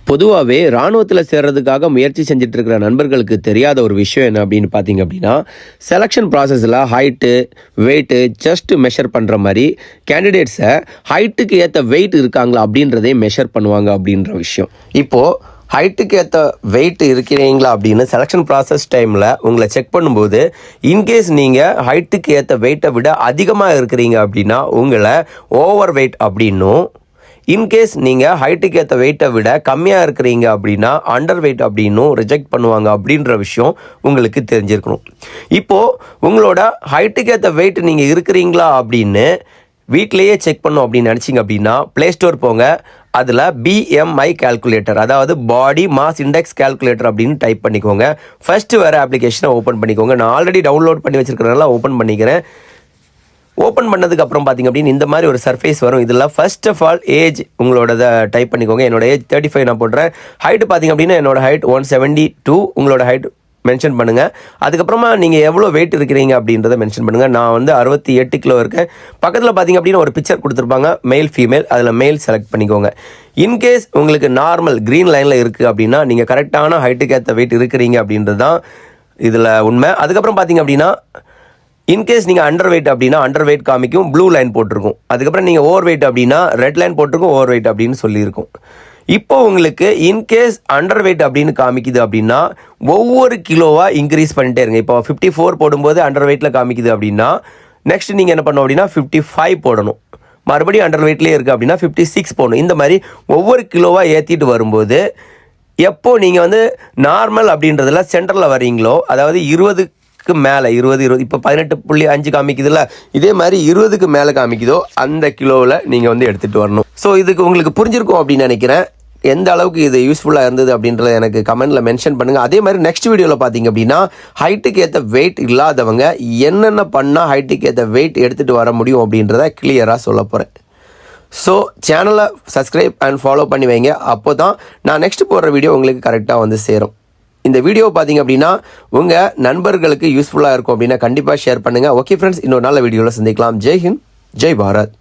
பொதுவாகவே இராணுவத்தில் சேர்றதுக்காக முயற்சி செஞ்சுட்டு இருக்கிற நண்பர்களுக்கு தெரியாத ஒரு விஷயம் என்ன அப்படின்னு பார்த்தீங்க அப்படின்னா, செலெக்ஷன் ப்ராசஸில் ஹைட்டு வெயிட்டு ஜஸ்ட் மெஷர் பண்ணுற மாதிரி கேண்டிடேட்ஸை ஹைட்டுக்கு ஏற்ற வெயிட் இருக்காங்களா அப்படின்றதே மெஷர் பண்ணுவாங்க அப்படின்ற விஷயம். இப்போது ஹைட்டுக்கு ஏற்ற வெயிட் இருக்கிறீங்களா அப்படின்னு செலெக்ஷன் ப்ராசஸ் டைமில் உங்களை செக் பண்ணும்போது இன்கேஸ் நீங்கள் ஹைட்டுக்கு ஏற்ற வெயிட்டை விட அதிகமாக இருக்கிறீங்க அப்படின்னா உங்களை ஓவர் வெயிட் அப்படின்னும், இன்கேஸ் நீங்கள் ஹைட்டுக்கு ஏற்ற வெயிட்டை விட கம்மியாக இருக்கிறீங்க அப்படின்னா அண்டர் வெயிட் அப்படின்னும் ரிஜெக்ட் பண்ணுவாங்க அப்படின்ற விஷயம் உங்களுக்கு தெரிஞ்சிருக்கணும். இப்போது உங்களோட ஹைட்டுக்கு ஏற்ற வெயிட் நீங்கள் இருக்கிறீங்களா அப்படின்னு வீட்டிலையே செக் பண்ணோம் அப்படின்னு நினச்சிங்க அப்படின்னா ப்ளே ஸ்டோர் போங்க. அதில் BMI கால்குலேட்டர், அதாவது பாடி மாஸ் இண்டெக்ஸ் கால்குலேட்டர் அப்படின்னு டைப் பண்ணிக்கோங்க. ஃபஸ்ட்டு வேறு அப்ளிகேஷனை ஓப்பன் பண்ணிக்கோங்க. நான் ஆல்ரெடி டவுன்லோட் பண்ணி வச்சுருக்கிறனால ஓப்பன் பண்ணிக்கிறேன். ஓப்பன் பண்ணதுக்கப்புறம் பார்த்திங்க அப்படின்னு இந்த மாதிரி ஒரு சர்ஃபேஸ் வரும். இதில் ஃபர்ஸ்ட் ஆஃப் ஆல் ஏஜ் உங்களோட டைப் பண்ணிக்கோங்க. என்னோட ஏஜ் 35 நான் போடுறேன். ஹைட்டு பார்த்திங்க அப்படின்னா என்னோட ஹைட் 172, உங்களோட ஹைட் மென்ஷன் பண்ணுங்கள். அதுக்கப்புறமா நீங்கள் எவ்வளோ வெயிட் இருக்கிறீங்க அப்படின்றத மென்ஷன் பண்ணுங்கள். நான் வந்து 68 கிலோ இருக்கேன். பக்கத்தில் பார்த்திங்க அப்படின்னா ஒரு பிக்சர் கொடுத்துருப்பாங்க, மேல் ஃபீமேல். அதில் மேல் செலக்ட் பண்ணிக்கோங்க. இன்கேஸ் உங்களுக்கு நார்மல் க்ரீன் லைனில் இருக்குது அப்படின்னா நீங்கள் கரெக்டான ஹைட்டுக்கு ஏற்ற வெயிட் இருக்கிறீங்க அப்படின்றது தான் இதில் உண்மை. அதுக்கப்புறம் பார்த்திங்க அப்படின்னா இன்கேஸ் நீங்கள் அண்டர் வெயிட் அப்படின்னா அண்டர் வெயிட் காமிக்கும், ப்ளூ லைன் போட்டிருக்கும். அதுக்கப்புறம் நீங்கள் ஓவர் வெயிட் அப்படின்னா ரெட் லைன் போட்டிருக்கும், ஓவர் வெயிட் அப்படின்னு சொல்லியிருக்கும். இப்போ உங்களுக்கு இன்கேஸ் அண்டர் வெயிட் அப்படின்னு காமிக்குது அப்படின்னா ஒவ்வொரு கிலோவாக இன்க்ரீஸ் பண்ணிட்டே இருங்க. இப்போ 54 போடும்போது அண்டர் வெயிட்டில் காமிக்குது அப்படின்னா நெக்ஸ்ட் நீங்கள் என்ன பண்ணணும் அப்படின்னா 55 போடணும். மறுபடியும் அண்டர் வெயிட்லேயே இருக்குது அப்படின்னா 56 போடணும். இந்த மாதிரி ஒவ்வொரு கிலோவாக ஏற்றிட்டு வரும்போது எப்போ நீங்கள் வந்து நார்மல் அப்படின்றதுல சென்டரில் வரீங்களோ, அதாவது 20க்கு மேலே 20 இப்போ 18.5 காமிக்குதுல்ல, இதே மாதிரி 20க்கு மேலே காமிக்குதோ அந்த கிலோவில் நீங்கள் வந்து எடுத்துகிட்டு வரணும். ஸோ இதுக்கு உங்களுக்கு புரிஞ்சிருக்கும் அப்படின்னு நினைக்கிறேன். எந்த அளவுக்கு இது யூஸ்ஃபுல்லாக இருந்தது அப்படின்றத எனக்கு கமெண்ட்டில் மென்ஷன் பண்ணுங்கள். அதே மாதிரி நெக்ஸ்ட் வீடியோவில் பார்த்தீங்க அப்படின்னா ஹைட்டுக்கு ஏற்ற வெயிட் இல்லாதவங்க என்னென்ன பண்ணால் ஹைட்டுக்கு ஏற்ற வெயிட் எடுத்துகிட்டு வர முடியும் அப்படின்றத கிளியராக சொல்ல போகிறேன். ஸோ சேனலை சப்ஸ்கிரைப் அண்ட் ஃபாலோ பண்ணி வைங்க. அப்போ தான் நான் நெக்ஸ்ட் போடுற வீடியோ உங்களுக்கு கரெக்டாக வந்து சேரும். இந்த வீடியோ பார்த்தீங்க அப்படின்னா உங்கள் நண்பர்களுக்கு யூஸ்ஃபுல்லாக இருக்கும் அப்படின்னா கண்டிப்பாக ஷேர் பண்ணுங்கள். ஓகே ஃப்ரெண்ட்ஸ், இன்னொரு நல்ல வீடியோவில் சந்திக்கலாம். ஜெய் ஹிந்த், ஜெய் பாரத்.